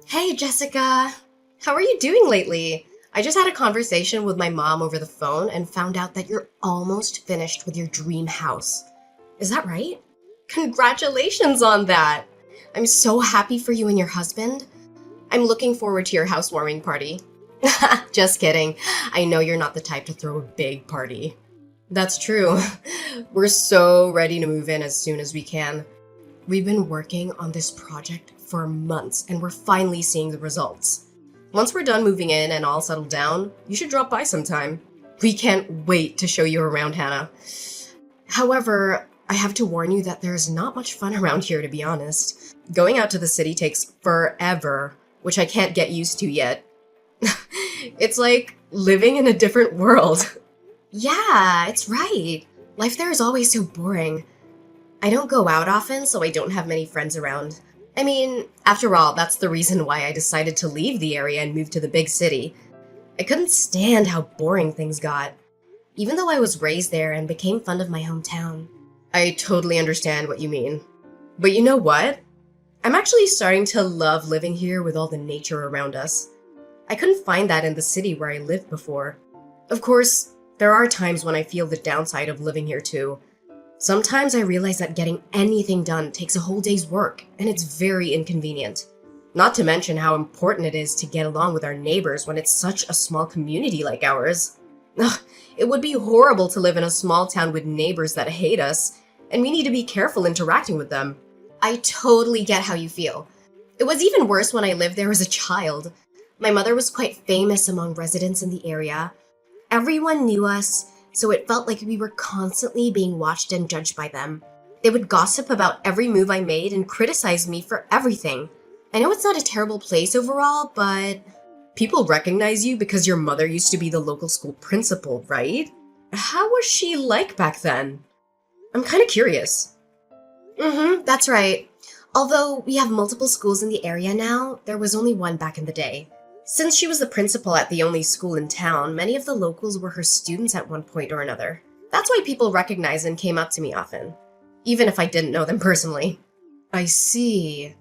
Hey, Jessica. How are you doing lately? I just had a conversation with my mom over the phone and found out that you're almost finished with your dream house. Is that right? Congratulations on that! I'm so happy for you and your husband. I'm looking forward to your housewarming party. Just kidding. I know you're not the type to throw a big party. That's true. We're so ready to move in as soon as we can. We've been working on this project for months and we're finally seeing the results. Once we're done moving in and all settled down, you should drop by sometime. We can't wait to show you around, Hannah. However, I have to warn you that there's not much fun around here, to be honest. Going out to the city takes forever, which I can't get used to yet. It's like living in a different world. Yeah, it's right. Life there is always so boring. I don't go out often, so I don't have many friends around. I mean, after all, that's the reason why I decided to leave the area and move to the big city. I couldn't stand how boring things got, even though I was raised there and became fond of my hometown. I totally understand what you mean. But you know what? I'm actually starting to love living here with all the nature around us. I couldn't find that in the city where I lived before. Of course, there are times when I feel the downside of living here too. Sometimes I realize that getting anything done takes a whole day's work, and it's very inconvenient. Not to mention how important it is to get along with our neighbors when it's such a small community like ours. Ugh, it would be horrible to live in a small town with neighbors that hate us, and we need to be careful interacting with them. I totally get how you feel. It was even worse when I lived there as a child. My mother was quite famous among residents in the area. Everyone knew us, so it felt like we were constantly being watched and judged by them. They would gossip about every move I made and criticize me for everything. I know it's not a terrible place overall, but people recognize you because your mother used to be the local school principal, right? How was she like back then? I'm kind of curious. That's right. Although we have multiple schools in the area now, there was only one back in the day. Since she was the principal at the only school in town, many of the locals were her students at one point or another. That's why people recognized and came up to me often, even if I didn't know them personally. I see.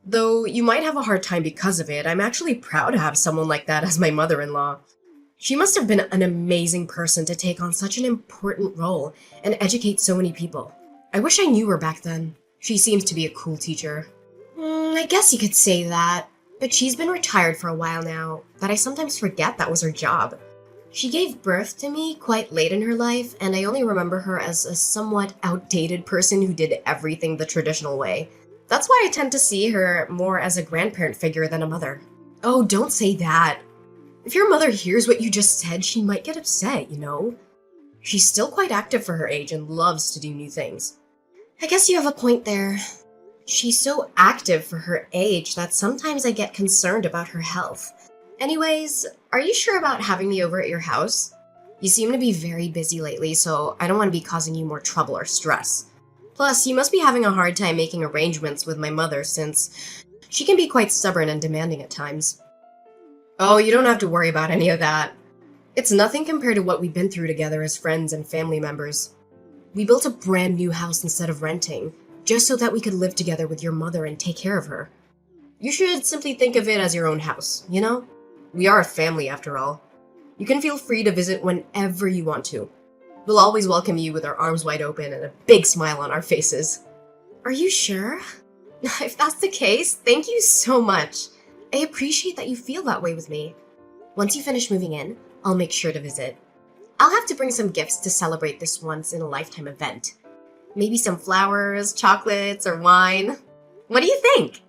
Though you might have a hard time because of it, I'm actually proud to have someone like that as my mother-in-law. She must have been an amazing person to take on such an important role and educate so many people. I wish I knew her back then. She seems to be a cool teacher. I guess you could say that. But she's been retired for a while now, that I sometimes forget that was her job. She gave birth to me quite late in her life, and I only remember her as a somewhat outdated person who did everything the traditional way. That's why I tend to see her more as a grandparent figure than a mother. Oh, don't say that. If your mother hears what you just said, she might get upset, you know? She's still quite active for her age and loves to do new things. I guess you have a point there. She's so active for her age that sometimes I get concerned about her health. Anyways, are you sure about having me over at your house? You seem to be very busy lately, so I don't want to be causing you more trouble or stress. Plus, you must be having a hard time making arrangements with my mother since she can be quite stubborn and demanding at times. Oh, you don't have to worry about any of that. It's nothing compared to what we've been through together as friends and family members. We built a brand new house instead of renting, just so that we could live together with your mother and take care of her. You should simply think of it as your own house, you know? We are a family after all. You can feel free to visit whenever you want to. We'll always welcome you with our arms wide open and a big smile on our faces. Are you sure? If that's the case, thank you so much. I appreciate that you feel that way with me. Once you finish moving in, I'll make sure to visit. I'll have to bring some gifts to celebrate this once-in-a-lifetime event. Maybe some flowers, chocolates, or wine. What do you think?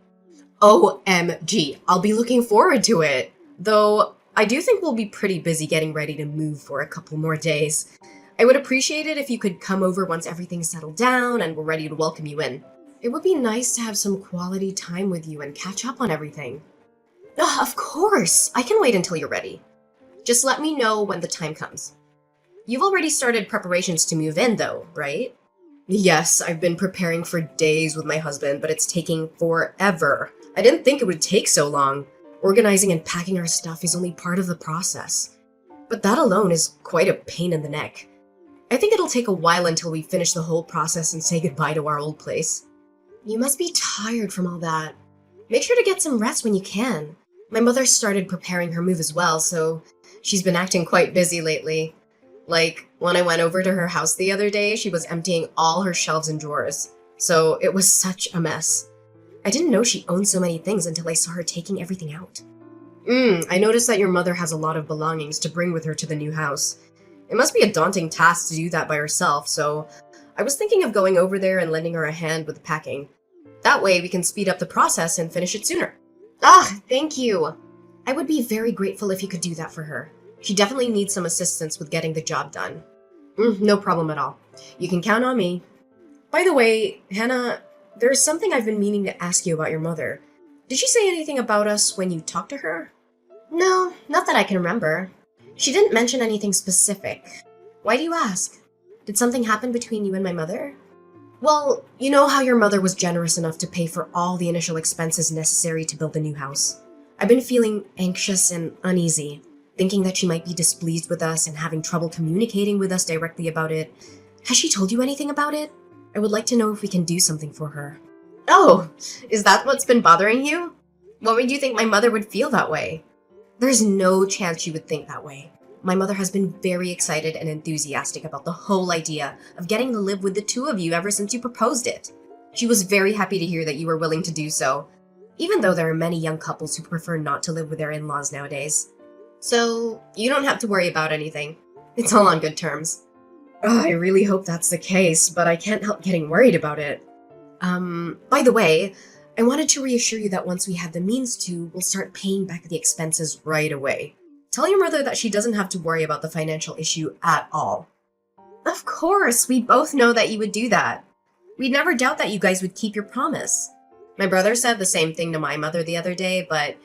OMG, I'll be looking forward to it. Though, I do think we'll be pretty busy getting ready to move for a couple more days. I would appreciate it if you could come over once everything's settled down and we're ready to welcome you in. It would be nice to have some quality time with you and catch up on everything. Of course! I can wait until you're ready. Just let me know when the time comes. You've already started preparations to move in, though, right? Yes, I've been preparing for days with my husband, but it's taking forever. I didn't think it would take so long. Organizing and packing our stuff is only part of the process. But that alone is quite a pain in the neck. I think it'll take a while until we finish the whole process and say goodbye to our old place. You must be tired from all that. Make sure to get some rest when you can. My mother started preparing her move as well, so she's been acting quite busy lately. Like, when I went over to her house the other day, she was emptying all her shelves and drawers. So it was such a mess. I didn't know she owned so many things until I saw her taking everything out. I noticed that your mother has a lot of belongings to bring with her to the new house. It must be a daunting task to do that by herself, so I was thinking of going over there and lending her a hand with the packing. That way we can speed up the process and finish it sooner. Ah, thank you. I would be very grateful if you could do that for her. She definitely needs some assistance with getting the job done. No problem at all. You can count on me. By the way, Hannah, there's something I've been meaning to ask you about your mother. Did she say anything about us when you talked to her? No, not that I can remember. She didn't mention anything specific. Why do you ask? Did something happen between you and my mother? Well, you know how your mother was generous enough to pay for all the initial expenses necessary to build the new house. I've been feeling anxious and uneasy, thinking that she might be displeased with us and having trouble communicating with us directly about it. Has she told you anything about it? I would like to know if we can do something for her. Oh, is that what's been bothering you? What made you think my mother would feel that way? There's no chance she would think that way. My mother has been very excited and enthusiastic about the whole idea of getting to live with the two of you ever since you proposed it. She was very happy to hear that you were willing to do so, even though there are many young couples who prefer not to live with their in-laws nowadays. So, you don't have to worry about anything. It's all on good terms. I really hope that's the case, but I can't help getting worried about it. By the way, I wanted to reassure you that once we have the means to, we'll start paying back the expenses right away. Tell your mother that she doesn't have to worry about the financial issue at all. Of course, we both know that you would do that. We'd never doubt that you guys would keep your promise. My brother said the same thing to my mother the other day, but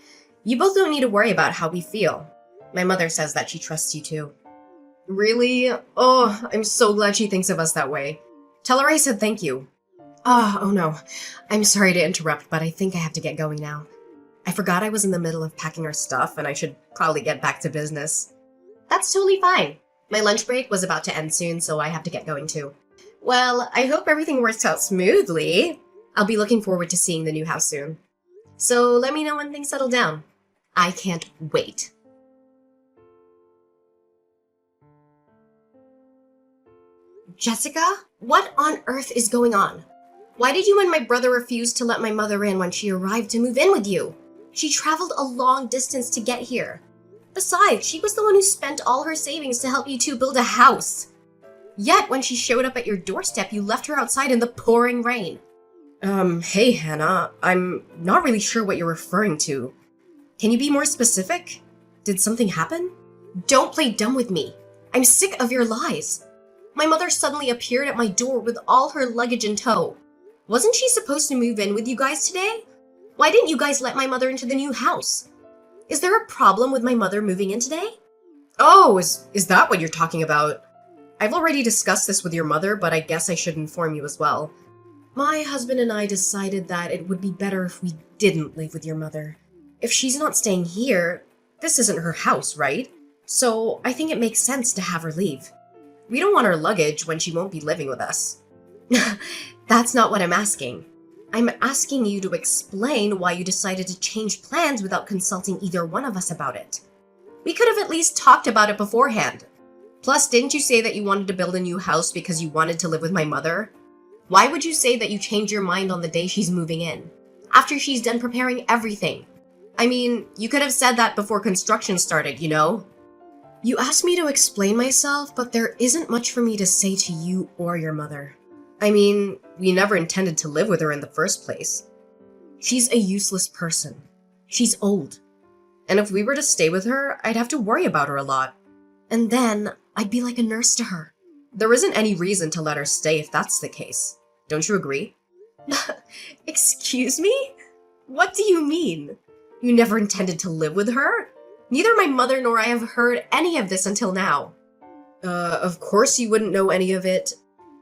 you both don't need to worry about how we feel. My mother says that she trusts you too. Really? Oh, I'm so glad she thinks of us that way. Tell her I said thank you. Oh no. I'm sorry to interrupt, but I think I have to get going now. I forgot I was in the middle of packing our stuff, and I should probably get back to business. That's totally fine. My lunch break was about to end soon, so I have to get going too. Well, I hope everything works out smoothly. I'll be looking forward to seeing the new house soon. So let me know when things settle down. I can't wait. Jessica, what on earth is going on? Why did you and my brother refuse to let my mother in when she arrived to move in with you? She traveled a long distance to get here. Besides, she was the one who spent all her savings to help you two build a house. Yet, when she showed up at your doorstep, you left her outside in the pouring rain. Hey, Hannah, I'm not really sure what you're referring to. Can you be more specific? Did something happen? Don't play dumb with me. I'm sick of your lies. My mother suddenly appeared at my door with all her luggage in tow. Wasn't she supposed to move in with you guys today? Why didn't you guys let my mother into the new house? Is there a problem with my mother moving in today? Oh, is that what you're talking about? I've already discussed this with your mother, but I guess I should inform you as well. My husband and I decided that it would be better if we didn't live with your mother. If she's not staying here, this isn't her house, right? So I think it makes sense to have her leave. We don't want her luggage when she won't be living with us. That's not what I'm asking. I'm asking you to explain why you decided to change plans without consulting either one of us about it. We could have at least talked about it beforehand. Plus, didn't you say that you wanted to build a new house because you wanted to live with my mother? Why would you say that you changed your mind on the day she's moving in, after she's done preparing everything? I mean, you could have said that before construction started, you know? You asked me to explain myself, but there isn't much for me to say to you or your mother. I mean, we never intended to live with her in the first place. She's a useless person. She's old. And if we were to stay with her, I'd have to worry about her a lot. And then, I'd be like a nurse to her. There isn't any reason to let her stay if that's the case. Don't you agree? Excuse me? What do you mean? You never intended to live with her? Neither my mother nor I have heard any of this until now. Of course you wouldn't know any of it.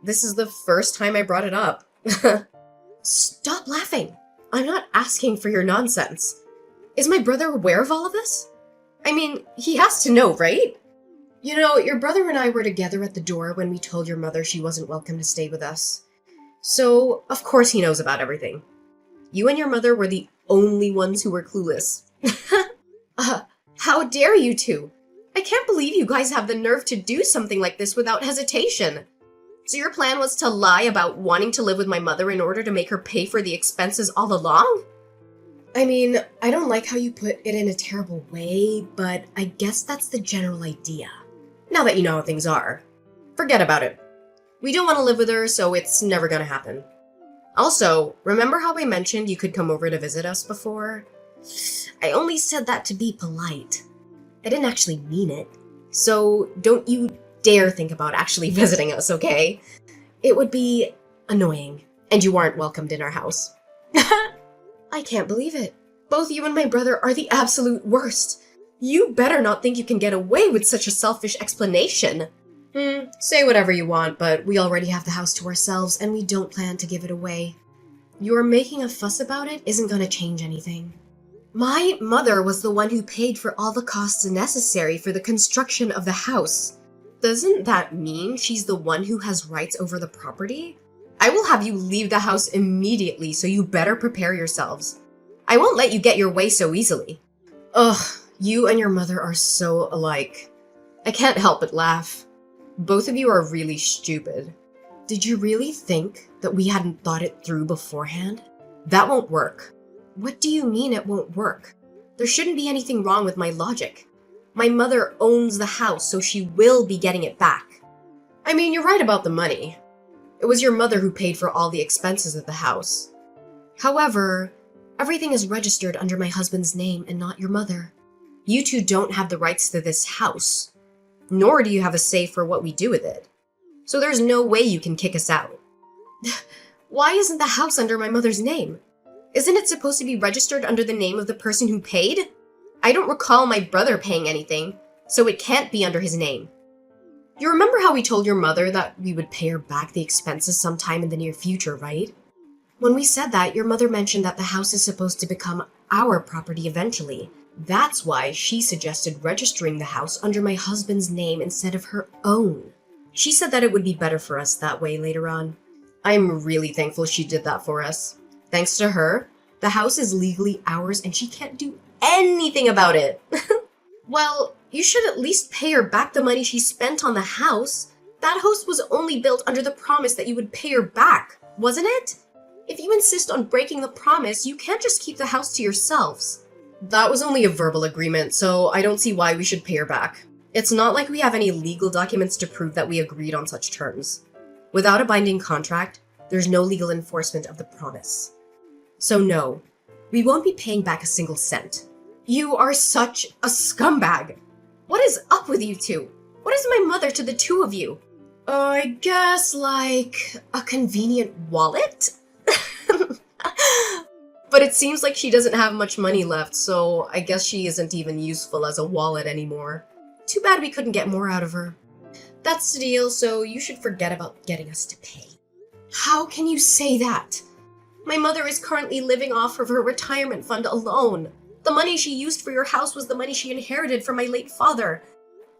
This is the first time I brought it up. Stop laughing. I'm not asking for your nonsense. Is my brother aware of all of this? I mean, he has to know, right? You know, your brother and I were together at the door when we told your mother she wasn't welcome to stay with us. So, of course he knows about everything. You and your mother were the only ones who were clueless. uh, how dare you two? I can't believe you guys have the nerve to do something like this without hesitation. So your plan was to lie about wanting to live with my mother in order to make her pay for the expenses all along? I mean, I don't like how you put it in a terrible way, but I guess that's the general idea. Now that you know how things are, forget about it. We don't want to live with her, so it's never gonna happen. Also, remember how I mentioned you could come over to visit us before? I only said that to be polite. I didn't actually mean it. So don't you dare think about actually visiting us, okay? It would be annoying, and you aren't welcomed in our house. I can't believe it. Both you and my brother are the absolute worst. You better not think you can get away with such a selfish explanation. Say whatever you want, but we already have the house to ourselves, and we don't plan to give it away. Your making a fuss about it isn't gonna change anything. My mother was the one who paid for all the costs necessary for the construction of the house. Doesn't that mean she's the one who has rights over the property? I will have you leave the house immediately, so you better prepare yourselves. I won't let you get your way so easily. Ugh, you and your mother are so alike. I can't help but laugh. Both of you are really stupid. Did you really think that we hadn't thought it through beforehand? That won't work. What do you mean it won't work? There shouldn't be anything wrong with my logic. My mother owns the house, so she will be getting it back. I mean, you're right about the money. It was your mother who paid for all the expenses of the house. However, everything is registered under my husband's name and not your mother. You two don't have the rights to this house, nor do you have a say for what we do with it. So there's no way you can kick us out. Why isn't the house under my mother's name? Isn't it supposed to be registered under the name of the person who paid? I don't recall my brother paying anything, so it can't be under his name. You remember how we told your mother that we would pay her back the expenses sometime in the near future, right? When we said that, your mother mentioned that the house is supposed to become our property eventually. That's why she suggested registering the house under my husband's name instead of her own. She said that it would be better for us that way later on. I'm really thankful she did that for us. Thanks to her, the house is legally ours and she can't do anything about it. Well, you should at least pay her back the money she spent on the house. That house was only built under the promise that you would pay her back, wasn't it? If you insist on breaking the promise, you can't just keep the house to yourselves. That was only a verbal agreement, so I don't see why we should pay her back. It's not like we have any legal documents to prove that we agreed on such terms. Without a binding contract, there's no legal enforcement of the promise. So no, we won't be paying back a single cent. You are such a scumbag. What is up with you two? What is my mother to the two of you? I guess like a convenient wallet? But it seems like she doesn't have much money left, so I guess she isn't even useful as a wallet anymore. Too bad we couldn't get more out of her. That's the deal, so you should forget about getting us to pay. How can you say that? My mother is currently living off of her retirement fund alone. The money she used for your house was the money she inherited from my late father.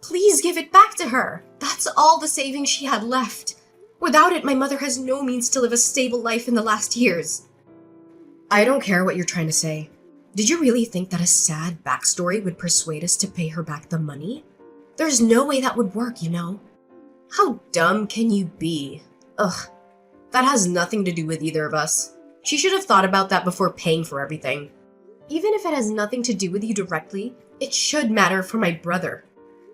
Please give it back to her. That's all the savings she had left. Without it, my mother has no means to live a stable life in the last years. I don't care what you're trying to say. Did you really think that a sad backstory would persuade us to pay her back the money? There's no way that would work, you know. How dumb can you be? Ugh, that has nothing to do with either of us. She should have thought about that before paying for everything. Even if it has nothing to do with you directly, it should matter for my brother.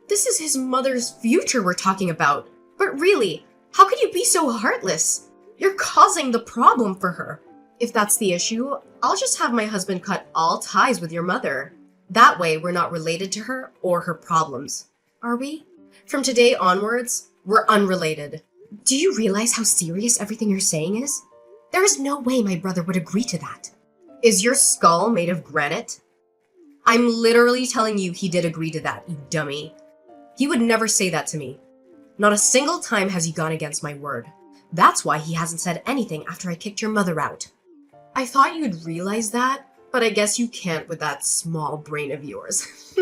This is his mother's future we're talking about. But really, how could you be so heartless? You're causing the problem for her. If that's the issue, I'll just have my husband cut all ties with your mother. That way, we're not related to her or her problems. Are we? From today onwards, we're unrelated. Do you realize how serious everything you're saying is? There is no way my brother would agree to that. Is your skull made of granite? I'm literally telling you he did agree to that, you dummy. He would never say that to me. Not a single time has he gone against my word. That's why he hasn't said anything after I kicked your mother out. I thought you'd realize that, but I guess you can't with that small brain of yours.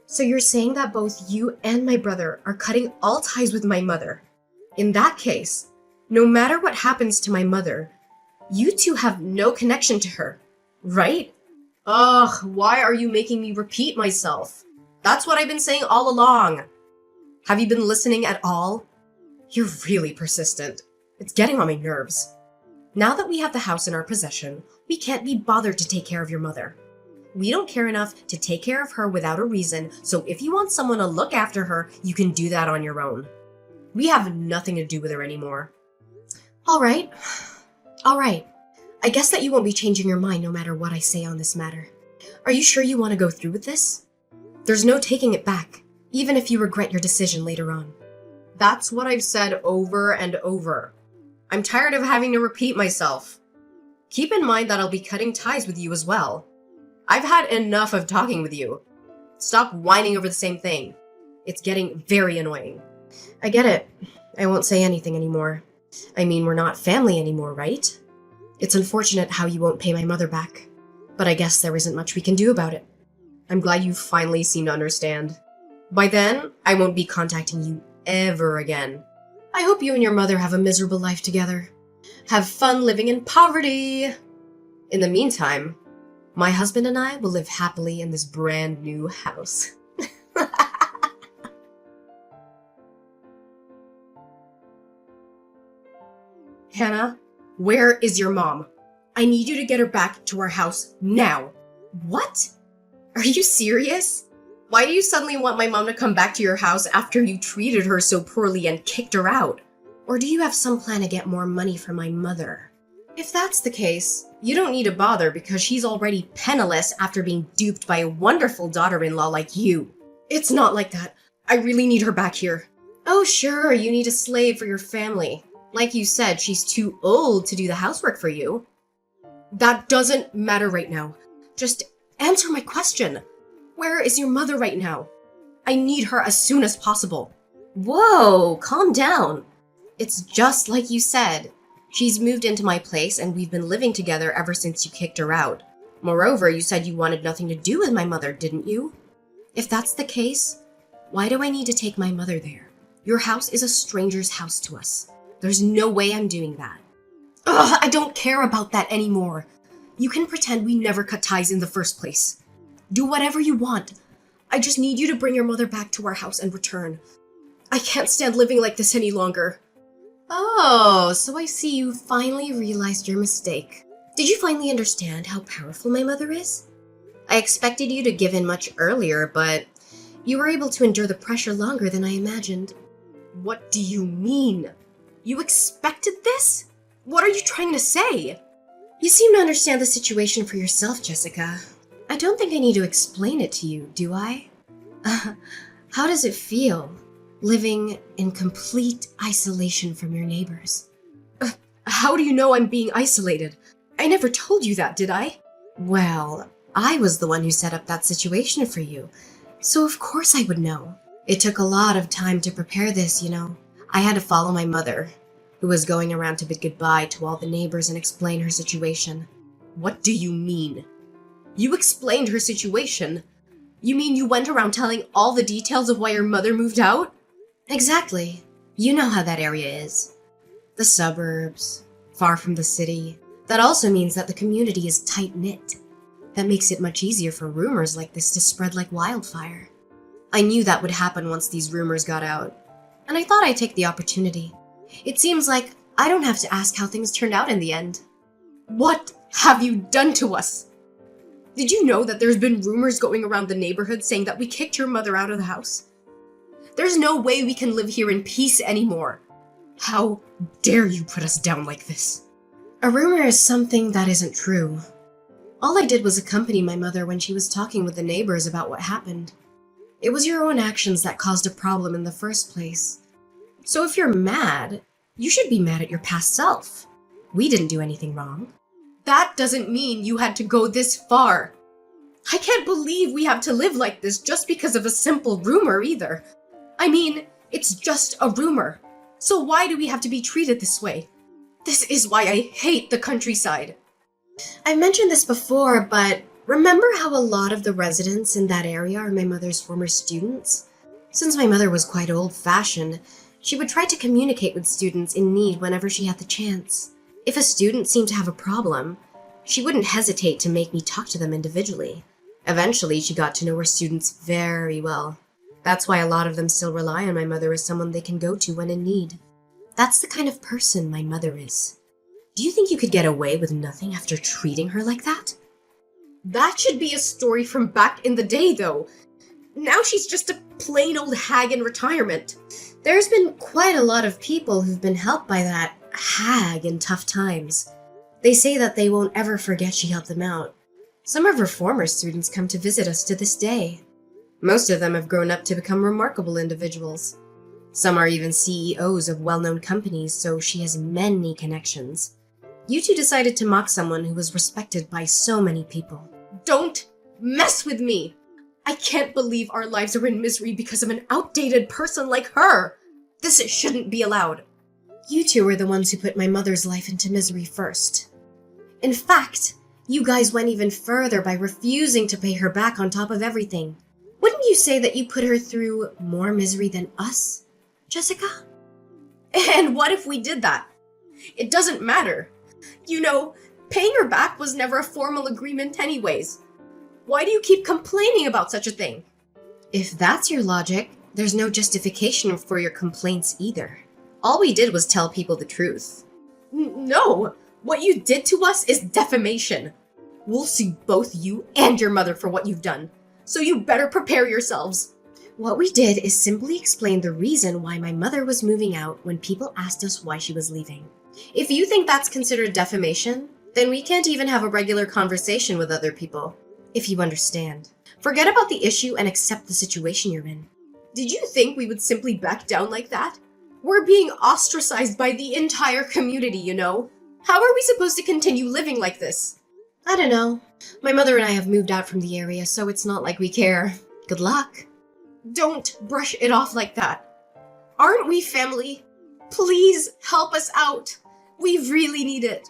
So you're saying that both you and my brother are cutting all ties with my mother. In that case, no matter what happens to my mother, You two have no connection to her, right? Ugh, why are you making me repeat myself? That's what I've been saying all along. Have you been listening at all? You're really persistent. It's getting on my nerves. Now that we have the house in our possession, we can't be bothered to take care of your mother. We don't care enough to take care of her without a reason, so if you want someone to look after her, you can do that on your own. We have nothing to do with her anymore. All right. I guess that you won't be changing your mind no matter what I say on this matter. Are you sure you want to go through with this? There's no taking it back, even if you regret your decision later on. That's what I've said over and over. I'm tired of having to repeat myself. Keep in mind that I'll be cutting ties with you as well. I've had enough of talking with you. Stop whining over the same thing. It's getting very annoying. I get it. I won't say anything anymore. I mean, we're not family anymore, right? It's unfortunate how you won't pay my mother back, but I guess there isn't much we can do about it. I'm glad you finally seem to understand. By then, I won't be contacting you ever again. I hope you and your mother have a miserable life together. Have fun living in poverty. In the meantime, my husband and I will live happily in this brand new house. Hannah, where is your mom? I need you to get her back to our house now. What? Are you serious? Why do you suddenly want my mom to come back to your house after you treated her so poorly and kicked her out? Or do you have some plan to get more money for my mother? If that's the case, you don't need to bother because she's already penniless after being duped by a wonderful daughter-in-law like you. It's not like that. I really need her back here. Oh, sure, you need a slave for your family. Like you said, she's too old to do the housework for you. That doesn't matter right now. Just answer my question. Where is your mother right now? I need her as soon as possible. Whoa, calm down. It's just like you said. She's moved into my place and we've been living together ever since you kicked her out. Moreover, you said you wanted nothing to do with my mother, didn't you? If that's the case, why do I need to take my mother there? Your house is a stranger's house to us. There's no way I'm doing that. Ugh, I don't care about that anymore. You can pretend we never cut ties in the first place. Do whatever you want. I just need you to bring your mother back to our house and return. I can't stand living like this any longer. Oh, so I see you finally realized your mistake. Did you finally understand how powerful my mother is? I expected you to give in much earlier, but you were able to endure the pressure longer than I imagined. What do you mean? You expected this? What are you trying to say? You seem to understand the situation for yourself, Jessica. I don't think I need to explain it to you, do I? How does it feel, living in complete isolation from your neighbors? How do you know I'm being isolated? I never told you that, did I? Well, I was the one who set up that situation for you, so of course I would know. It took a lot of time to prepare this, you know. I had to follow my mother, who was going around to bid goodbye to all the neighbors and explain her situation. What do you mean? You explained her situation? You mean you went around telling all the details of why your mother moved out? Exactly. You know how that area is. The suburbs, far from the city. That also means that the community is tight-knit. That makes it much easier for rumors like this to spread like wildfire. I knew that would happen once these rumors got out, and I thought I'd take the opportunity. It seems like I don't have to ask how things turned out in the end. What have you done to us? Did you know that there's been rumors going around the neighborhood saying that we kicked your mother out of the house? There's no way we can live here in peace anymore. How dare you put us down like this? A rumor is something that isn't true. All I did was accompany my mother when she was talking with the neighbors about what happened. It was your own actions that caused a problem in the first place. So if you're mad, you should be mad at your past self. We didn't do anything wrong. That doesn't mean you had to go this far. I can't believe we have to live like this just because of a simple rumor either. I mean, it's just a rumor. So why do we have to be treated this way? This is why I hate the countryside. I've mentioned this before, but remember how a lot of the residents in that area are my mother's former students? Since my mother was quite old-fashioned, she would try to communicate with students in need whenever she had the chance. If a student seemed to have a problem, she wouldn't hesitate to make me talk to them individually. Eventually, she got to know her students very well. That's why a lot of them still rely on my mother as someone they can go to when in need. That's the kind of person my mother is. Do you think you could get away with nothing after treating her like that? That should be a story from back in the day, though. Now she's just a plain old hag in retirement. There's been quite a lot of people who've been helped by that hag in tough times. They say that they won't ever forget she helped them out. Some of her former students come to visit us to this day. Most of them have grown up to become remarkable individuals. Some are even CEOs of well-known companies, so she has many connections. You two decided to mock someone who was respected by so many people. Don't mess with me! I can't believe our lives are in misery because of an outdated person like her! This shouldn't be allowed. You two were the ones who put my mother's life into misery first. In fact, you guys went even further by refusing to pay her back on top of everything. Wouldn't you say that you put her through more misery than us, Jessica? And what if we did that? It doesn't matter. You know, paying her back was never a formal agreement anyways. Why do you keep complaining about such a thing? If that's your logic, there's no justification for your complaints either. All we did was tell people the truth. No! What you did to us is defamation. We'll sue both you and your mother for what you've done. So you better prepare yourselves. What we did is simply explain the reason why my mother was moving out when people asked us why she was leaving. If you think that's considered defamation, then we can't even have a regular conversation with other people. If you understand. Forget about the issue and accept the situation you're in. Did you think we would simply back down like that? We're being ostracized by the entire community, you know? How are we supposed to continue living like this? I don't know. My mother and I have moved out from the area, so it's not like we care. Good luck. Don't brush it off like that. Aren't we family? Please help us out. We really need it.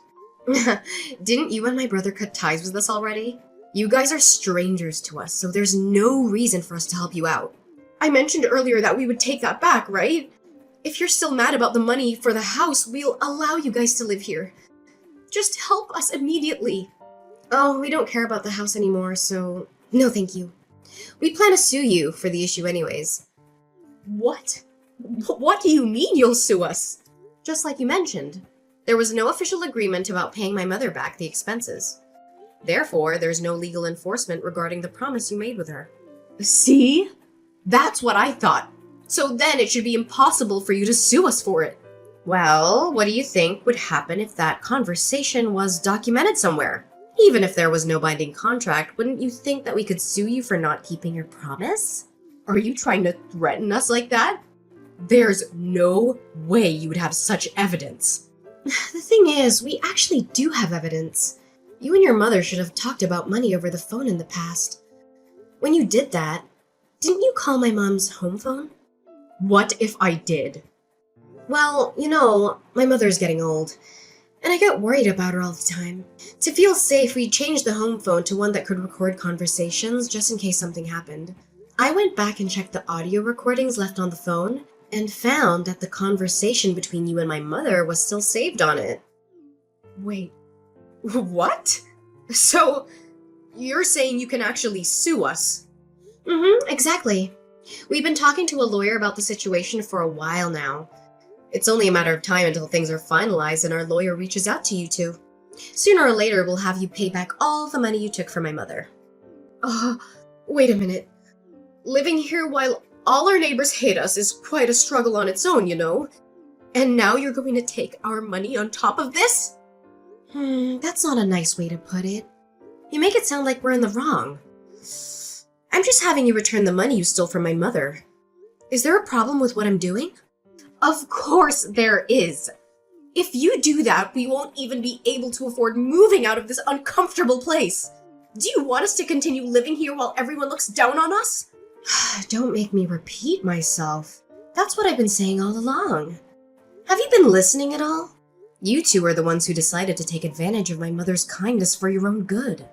Didn't you and my brother cut ties with us already? You guys are strangers to us, so there's no reason for us to help you out. I mentioned earlier that we would take that back, right? If you're still mad about the money for the house, we'll allow you guys to live here. Just help us immediately. Oh, we don't care about the house anymore, so no thank you. We plan to sue you for the issue anyways. What? What do you mean you'll sue us? Just like you mentioned, there was no official agreement about paying my mother back the expenses. Therefore, there's no legal enforcement regarding the promise you made with her. See? That's what I thought. So then it should be impossible for you to sue us for it. Well, what do you think would happen if that conversation was documented somewhere? Even if there was no binding contract, wouldn't you think that we could sue you for not keeping your promise? Are you trying to threaten us like that? There's no way you would have such evidence. The thing is, we actually do have evidence. You and your mother should have talked about money over the phone in the past. When you did that, didn't you call my mom's home phone? What if I did? Well, you know, my mother's getting old, and I get worried about her all the time. To feel safe, we changed the home phone to one that could record conversations just in case something happened. I went back and checked the audio recordings left on the phone, and found that the conversation between you and my mother was still saved on it. Wait, what? So, you're saying you can actually sue us? Exactly. We've been talking to a lawyer about the situation for a while now. It's only a matter of time until things are finalized and our lawyer reaches out to you two. Sooner or later, we'll have you pay back all the money you took from my mother. Wait a minute. Living here while all our neighbors hate us is quite a struggle on its own, you know? And now you're going to take our money on top of this? That's not a nice way to put it. You make it sound like we're in the wrong. I'm just having you return the money you stole from my mother. Is there a problem with what I'm doing? Of course there is. If you do that, we won't even be able to afford moving out of this uncomfortable place. Do you want us to continue living here while everyone looks down on us? Don't make me repeat myself. That's what I've been saying all along. Have you been listening at all? You two are the ones who decided to take advantage of my mother's kindness for your own good.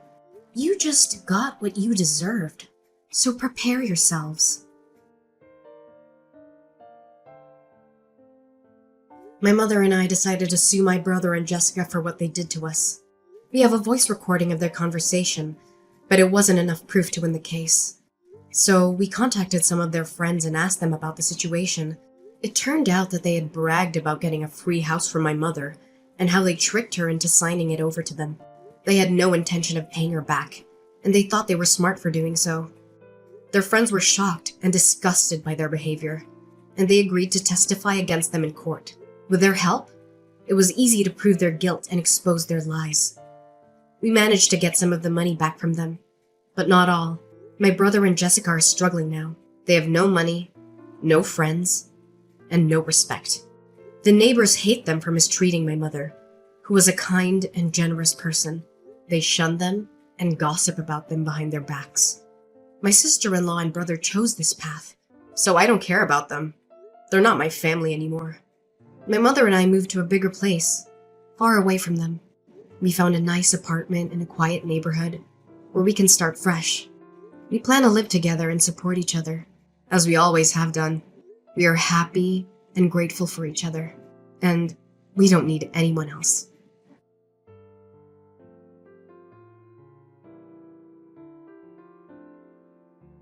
You just got what you deserved. So prepare yourselves. My mother and I decided to sue my brother and Jessica for what they did to us. We have a voice recording of their conversation, but it wasn't enough proof to win the case. So we contacted some of their friends and asked them about the situation. It turned out that they had bragged about getting a free house from my mother and how they tricked her into signing it over to them. They had no intention of paying her back, and they thought they were smart for doing so. Their friends were shocked and disgusted by their behavior, and they agreed to testify against them in court. With their help, it was easy to prove their guilt and expose their lies. We managed to get some of the money back from them, but not all. My brother and Jessica are struggling now. They have no money, no friends, and no respect. The neighbors hate them for mistreating my mother, who was a kind and generous person. They shun them and gossip about them behind their backs. My sister-in-law and brother chose this path, so I don't care about them. They're not my family anymore. My mother and I moved to a bigger place, far away from them. We found a nice apartment in a quiet neighborhood where we can start fresh. We plan to live together and support each other, as we always have done. We are happy and grateful for each other, and we don't need anyone else.